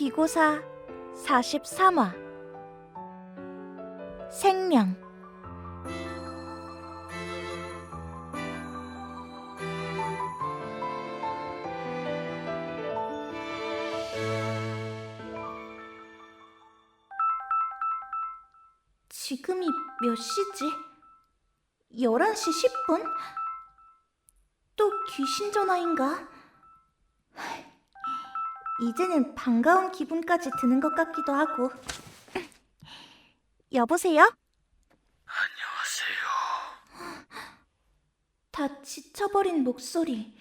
귀고사 43화 생명. 지금이 몇 시지? 11시 10분? 또 귀신 전화인가? 이제는 반가운 기분까지 드는 것 같기도 하고. 여보세요? 안녕하세요. 다 지쳐버린 목소리.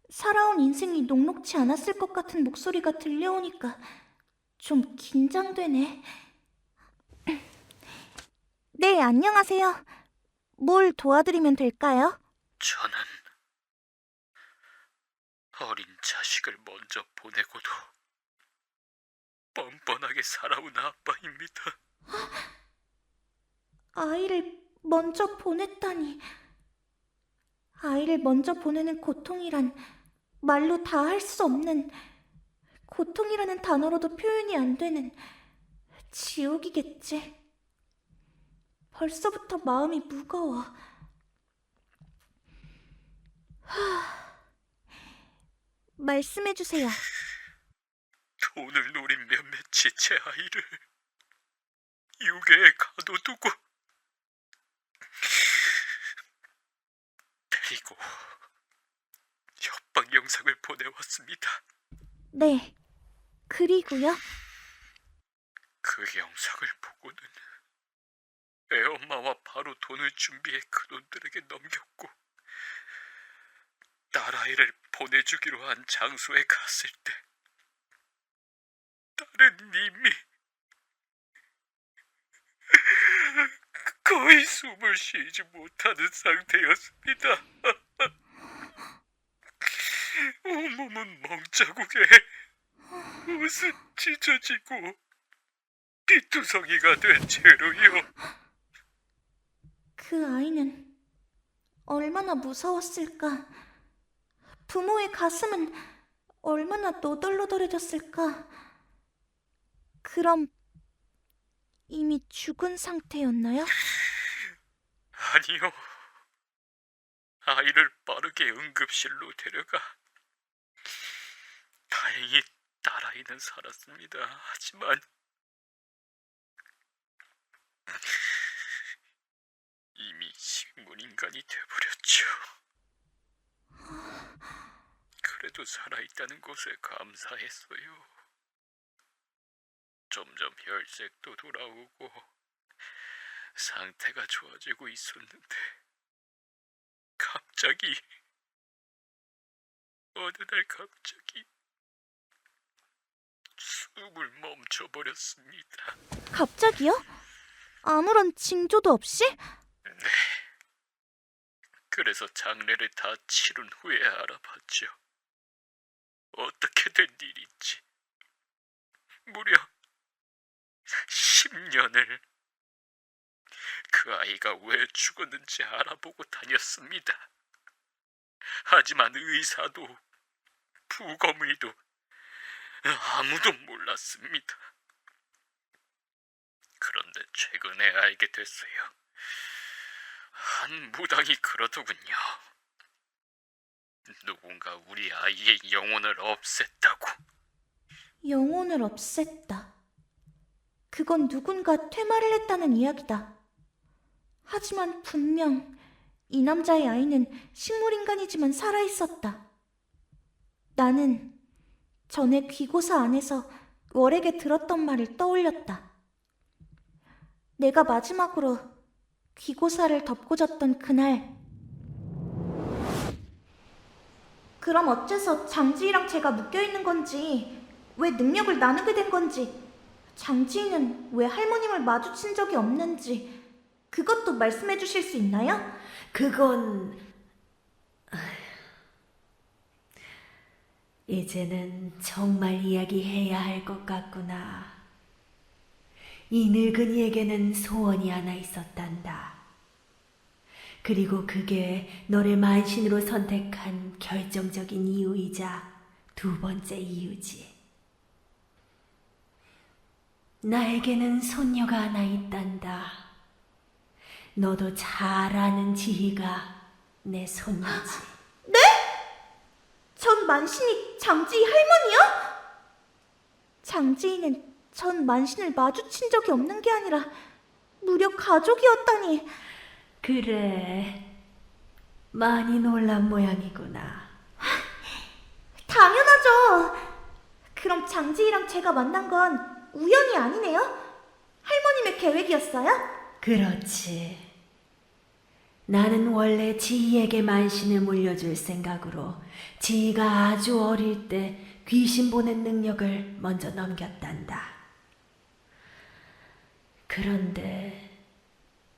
살아온 인생이 녹록지 않았을 것 같은 목소리가 들려오니까 좀 긴장되네. 네, 안녕하세요. 뭘 도와드리면 될까요? 저는 어린 자식을 먼저 보내고도 뻔뻔하게 살아온 아빠입니다. 아이를 먼저 보냈다니. 아이를 먼저 보내는 고통이란 말로 다 할 수 없는, 고통이라는 단어로도 표현이 안 되는 지옥이겠지. 벌써부터 마음이 무거워. 말씀해주세요. 돈을 노린 몇몇이 제 아이를 유괴에 가둬두고 그리고 협박 영상을 보내왔습니다. 네, 그리고요? 그 영상을 보고는 애엄마와 바로 돈을 준비해 그놈들에게 넘겼고 딸아이를 보내주기로 한 장소에 갔을 때 딸은 이미 거의 숨을 쉬지 못하는 상태였습니다. 온몸은 멍자국에 옷은 찢어지고 피투성이가 된 채로요. 그 아이는 얼마나 무서웠을까? 부모의 가슴은 얼마나 너덜너덜해졌을까? 그럼 이미 죽은 상태였나요? 아니요. 아이를 빠르게 응급실로 데려가 다행히 딸아이는 살았습니다. 하지만 이미 식물인간이 돼버렸죠. 그래도 살아있다는 것에 감사했어요. 점점 혈색도 돌아오고 상태가 좋아지고 있었는데 갑자기 어느 날 갑자기 숨을 멈춰버렸습니다. 갑자기요? 아무런 징조도 없이? 네. 그래서 장례를 다 치른 후에 알아봤죠. 어떻게 된 일인지. 무려 10년을 그 아이가 왜 죽었는지 알아보고 다녔습니다. 하지만 의사도 부검의도 아무도 몰랐습니다. 그런데 최근에 알게 됐어요. 한 무당이 그러더군요. 누군가 우리 아이의 영혼을 없앴다고. 영혼을 없앴다. 그건 누군가 퇴마를 했다는 이야기다. 하지만 분명 이 남자의 아이는 식물인간이지만 살아있었다. 나는 전에 귀고사 안에서 월에게 들었던 말을 떠올렸다. 내가 마지막으로 귀고사를 덮고 잤던 그날. 그럼 어째서 장지희랑 제가 묶여있는 건지, 왜 능력을 나누게 된 건지, 장지희는 왜 할머님을 마주친 적이 없는지, 그것도 말씀해 주실 수 있나요? 그건 이제는 정말 이야기해야 할 것 같구나. 이 늙은이에게는 소원이 하나 있었단다. 그리고 그게 너를 만신으로 선택한 결정적인 이유이자 두 번째 이유지. 나에게는 손녀가 하나 있단다. 너도 잘 아는 지희가 내 손녀지. 전 만신이 장지희 할머니요? 장지희는 전 만신을 마주친 적이 없는 게 아니라 무려 가족이었다니. 그래, 많이 놀란 모양이구나. 당연하죠. 그럼 장지희랑 제가 만난 건 우연이 아니네요? 할머님의 계획이었어요? 그렇지. 나는 원래 지희에게 만신을 물려줄 생각으로 지희가 아주 어릴 때 귀신 보는 능력을 먼저 넘겼단다. 그런데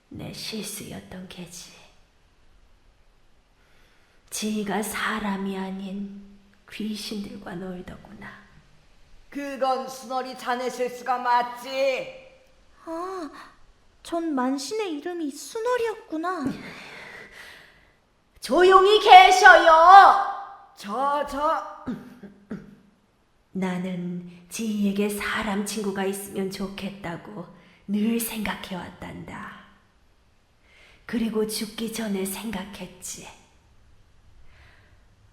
내 실수였던 게지. 지희가 사람이 아닌 귀신들과 놀더구나. 그건 순월이 자네 실수가 맞지. 아, 전 만신의 이름이 순월이었구나. 조용히 계셔요! 나는 지희에게 사람 친구가 있으면 좋겠다고 늘 생각해왔단다. 그리고 죽기 전에 생각했지.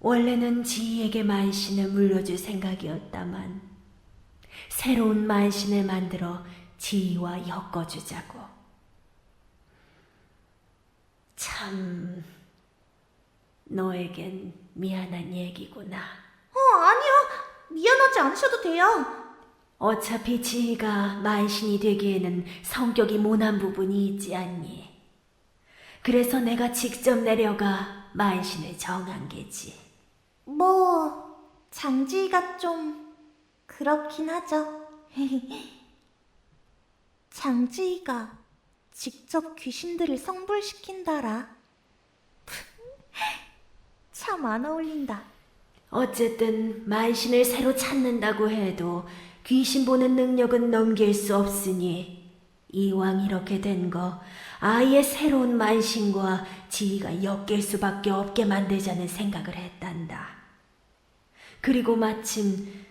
원래는 지희에게 만신을 물려줄 생각이었다만 새로운 만신을 만들어 지희와 엮어주자고. 참, 너에겐 미안한 얘기구나. 아니요. 미안하지 않으셔도 돼요. 어차피 지희가 만신이 되기에는 성격이 모난 부분이 있지 않니? 그래서 내가 직접 내려가 만신을 정한 게지. 장지희가 좀 그렇긴 하죠. 장지희가 직접 귀신들을 성불시킨다라. 참 안 어울린다. 어쨌든 만신을 새로 찾는다고 해도 귀신 보는 능력은 넘길 수 없으니 이왕 이렇게 된 거 아예 새로운 만신과 지희가 엮일 수밖에 없게 만들자는 생각을 했단다. 그리고 마침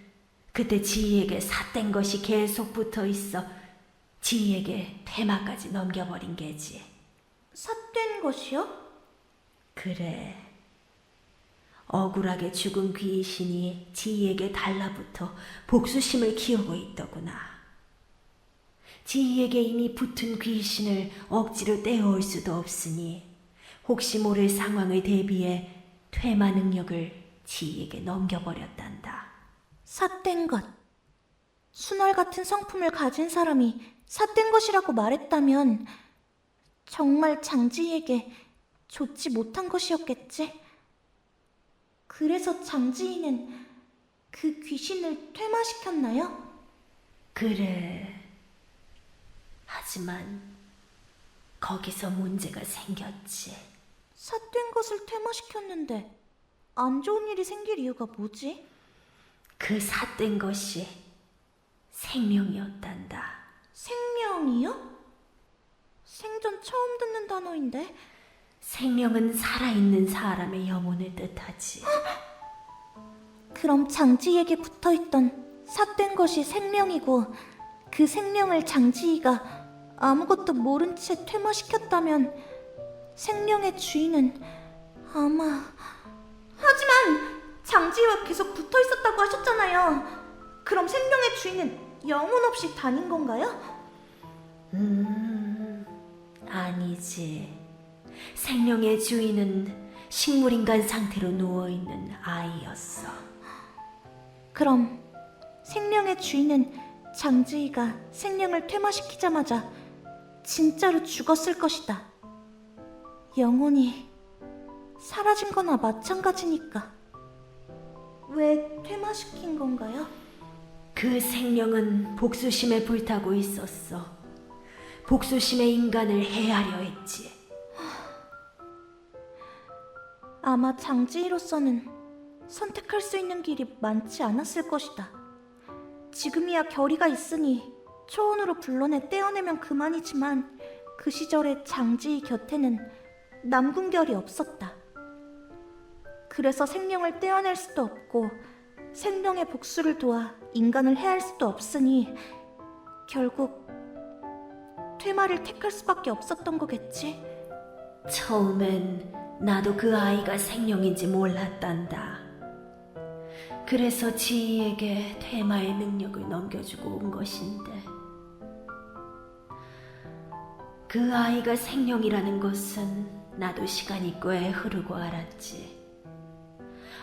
그때 지희에게 삿된 것이 계속 붙어 있어 지희에게 퇴마까지 넘겨버린 게지. 삿된 것이요? 그래. 억울하게 죽은 귀신이 지희에게 달라붙어 복수심을 키우고 있더구나. 지희에게 이미 붙은 귀신을 억지로 떼어올 수도 없으니 혹시 모를 상황을 대비해 퇴마 능력을 지희에게 넘겨버렸단다. 삿된 것. 순월 같은 성품을 가진 사람이 삿된 것이라고 말했다면 정말 장지희에게 좋지 못한 것이었겠지? 그래서 장지희는 그 귀신을 퇴마시켰나요? 그래. 하지만 거기서 문제가 생겼지. 삿된 것을 퇴마시켰는데 안 좋은 일이 생길 이유가 뭐지? 그 삿된 것이 생명이었단다. 생명이요? 생전 처음 듣는 단어인데. 생명은 살아있는 사람의 영혼을 뜻하지. 그럼 장지희에게 붙어있던 삿된 것이 생명이고 그 생명을 장지희가 아무것도 모른 채 퇴마시켰다면 생명의 주인은 아마... 하지만 장지희와 계속 붙어있었다고 하셨잖아요. 그럼 생명의 주인은 영혼 없이 다닌 건가요? 아니지. 생명의 주인은 식물인간 상태로 누워있는 아이였어. 그럼 생명의 주인은 장지희가 생명을 퇴마시키자마자 진짜로 죽었을 것이다. 영혼이 사라진 거나 마찬가지니까. 왜 퇴마시킨 건가요? 그 생명은 복수심에 불타고 있었어. 복수심에 인간을 해하려 했지. 아마 장지희로서는 선택할 수 있는 길이 많지 않았을 것이다. 지금이야 결의가 있으니 초혼으로 불러내 떼어내면 그만이지만 그 시절에 장지희 곁에는 남궁결이 없었다. 그래서 생명을 떼어낼 수도 없고 생명의 복수를 도와 인간을 해할 수도 없으니 결국 퇴마를 택할 수밖에 없었던 거겠지? 처음엔 나도 그 아이가 생명인지 몰랐단다. 그래서 지희에게 퇴마의 능력을 넘겨주고 온 것인데, 그 아이가 생명이라는 것은 나도 시간이 꽤 흐르고 알았지.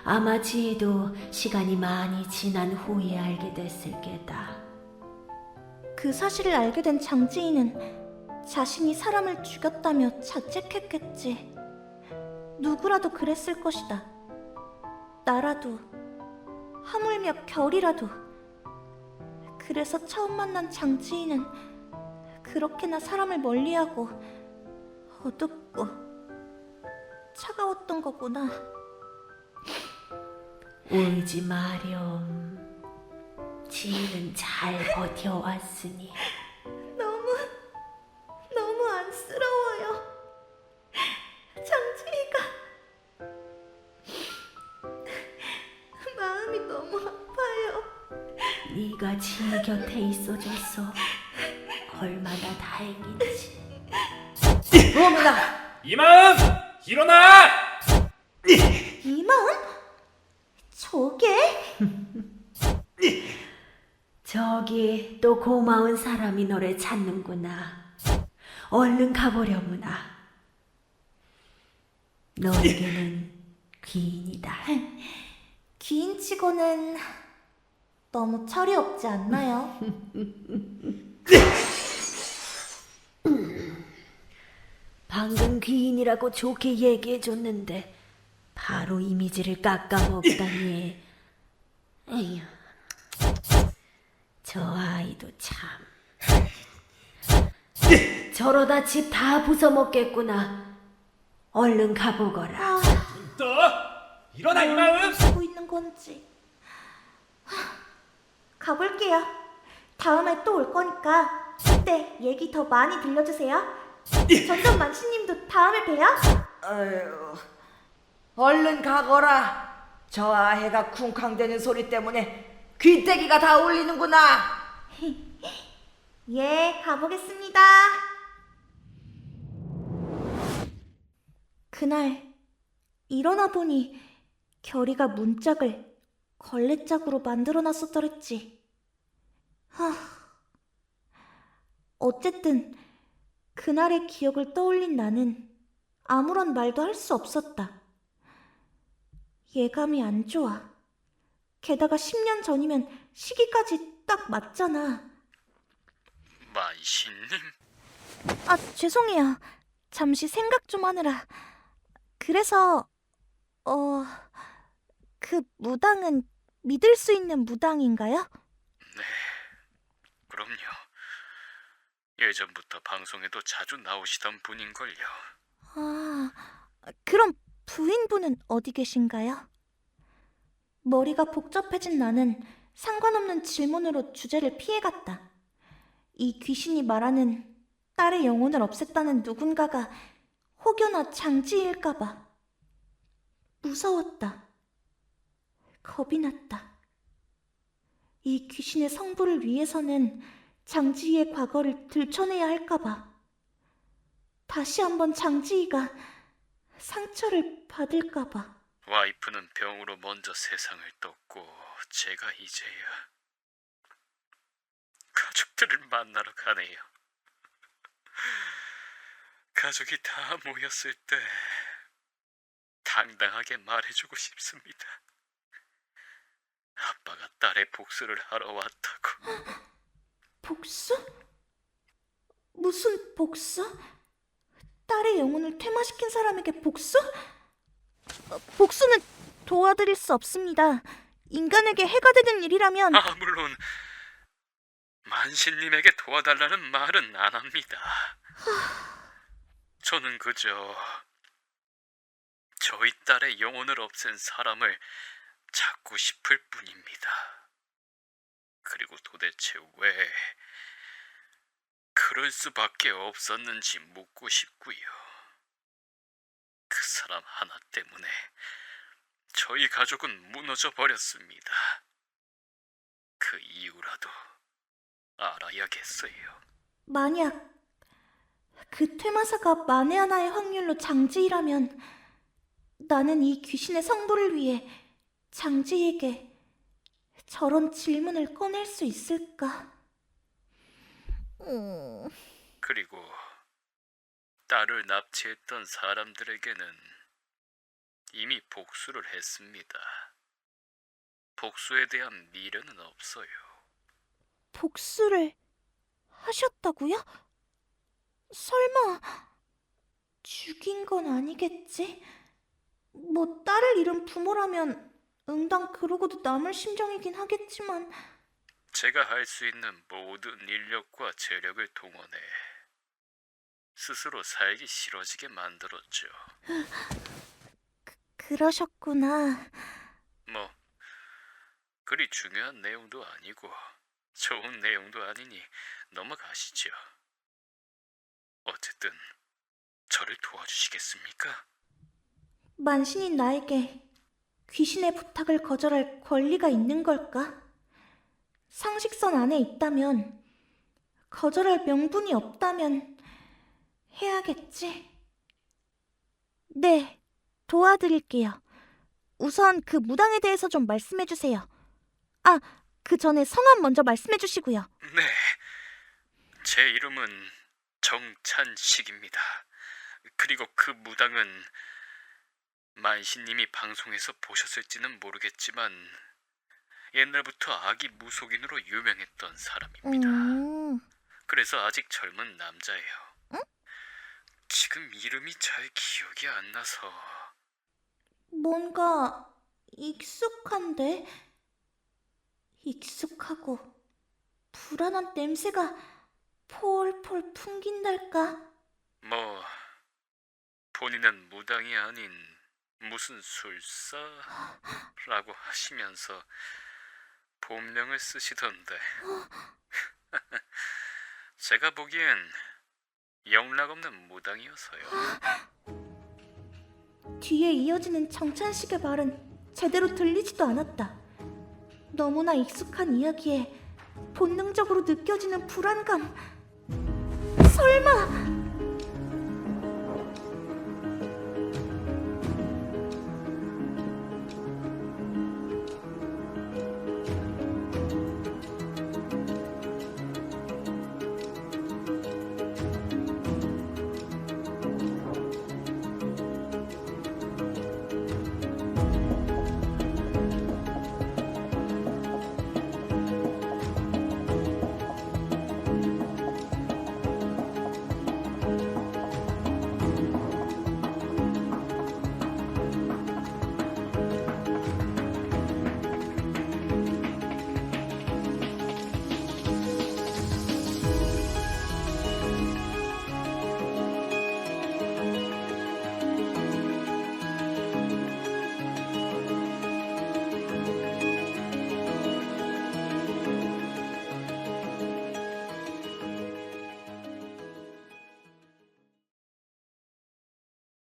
아마 지희도 시간이 많이 지난 후에 알게 됐을 게다. 그 사실을 알게 된 장지인은 자신이 사람을 죽였다며 자책했겠지. 누구라도 그랬을 것이다. 나라도, 하물며 별이라도. 그래서 처음 만난 장지인은 그렇게나 사람을 멀리하고 어둡고 차가웠던 거구나. 울지 마렴. 지희는 잘 버텨왔으니. 너무 안쓰러워요. 장지희가 마음이 너무 아파요. 네가 지희 곁에 있어줘서 얼마나 다행인지. 어머나! 이마음 일어나! 이마음? 저게? 저기 또 고마운 사람이 너를 찾는구나. 얼른 가보려무나. 너에게는 귀인이다. 귀인치고는 너무 철이 없지 않나요? 방금 귀인이라고 좋게 얘기해줬는데 바로 이미지를 깎아먹다니. 에휴, 저 아이도 참. 저러다 집 다 부숴먹겠구나. 얼른 가보거라. 떠! 일어나 이마음! 하고 있는 건지. 가볼게요. 다음에 또 올 거니까 그때 얘기 더 많이 들려주세요. 전전 만시님도 다음에 봬요. 아유, 얼른 가거라. 저 아해가 쿵쾅대는 소리 때문에 귀때기가 다 울리는구나. 예, 가보겠습니다. 그날 일어나 보니 결이가 문짝을 걸레짝으로 만들어놨었더랬지. 어쨌든 그날의 기억을 떠올린 나는 아무런 말도 할 수 없었다. 예감이 안 좋아. 게다가 10년 전이면 시기까지 딱 맞잖아. 만신님? 아, 죄송해요. 잠시 생각 좀 하느라. 그래서 그 무당은 믿을 수 있는 무당인가요? 네, 그럼요. 예전부터 방송에도 자주 나오시던 분인걸요. 아, 그럼 부인분은 어디 계신가요? 머리가 복잡해진 나는 상관없는 질문으로 주제를 피해갔다. 이 귀신이 말하는 딸의 영혼을 없앴다는 누군가가 혹여나 장지일까봐. 무서웠다. 겁이 났다. 이 귀신의 성부를 위해서는 장지희의 과거를 들춰내야 할까봐. 다시 한번 장지희가 상처를 받을까봐. 와이프는 병으로 먼저 세상을 떴고 제가 이제야 가족들을 만나러 가네요. 가족이 다 모였을 때 당당하게 말해주고 싶습니다. 아빠가 딸의 복수를 하러 왔다고. 복수? 무슨 복수? 딸의 영혼을 퇴마시킨 사람에게 복수? 복수는 도와드릴 수 없습니다. 인간에게 해가 되는 일이라면. 물론 만신님에게 도와달라는 말은 안 합니다. 저는 그저 저희 딸의 영혼을 없앤 사람을 찾고 싶을 뿐입니다. 그리고 도대체 왜 그럴 수밖에 없었는지 묻고 싶고요. 그 사람 하나 때문에 저희 가족은 무너져 버렸습니다. 그 이유라도 알아야겠어요. 만약 그 퇴마사가 만에 하나의 확률로 장지희라면 나는 이 귀신의 성도를 위해 장지희에게 저런 질문을 꺼낼 수 있을까? 그리고 딸을 납치했던 사람들에게는 이미 복수를 했습니다. 복수에 대한 미련은 없어요. 복수를 하셨다고요? 설마 죽인 건 아니겠지? 뭐 딸을 잃은 부모라면 응당 그러고도 남을 심정이긴 하겠지만 제가 할 수 있는 모든 인력과 재력을 동원해 스스로 살기 싫어지게 만들었죠. 그러셨구나. 뭐 그리 중요한 내용도 아니고 좋은 내용도 아니니 넘어가시죠. 어쨌든 저를 도와주시겠습니까? 만신인 나에게 귀신의 부탁을 거절할 권리가 있는 걸까? 상식선 안에 있다면, 거절할 명분이 없다면 해야겠지? 네, 도와드릴게요. 우선 그 무당에 대해서 좀 말씀해 주세요. 아, 그 전에 성함 먼저 말씀해 주시고요. 네, 제 이름은 정찬식입니다. 그리고 그 무당은 만신님이 방송에서 보셨을지는 모르겠지만 옛날부터 아기 무속인으로 유명했던 사람입니다. 그래서 아직 젊은 남자예요. 지금 이름이 잘 기억이 안 나서. 뭔가 익숙한데? 익숙하고 불안한 냄새가 폴폴 풍긴달까? 뭐 본인은 무당이 아닌 무슨 술사라고 하시면서 본명을 쓰시던데 제가 보기엔 영락없는 무당이어서요. 뒤에 이어지는 정찬식의 말은 제대로 들리지도 않았다. 너무나 익숙한 이야기에 본능적으로 느껴지는 불안감. 설마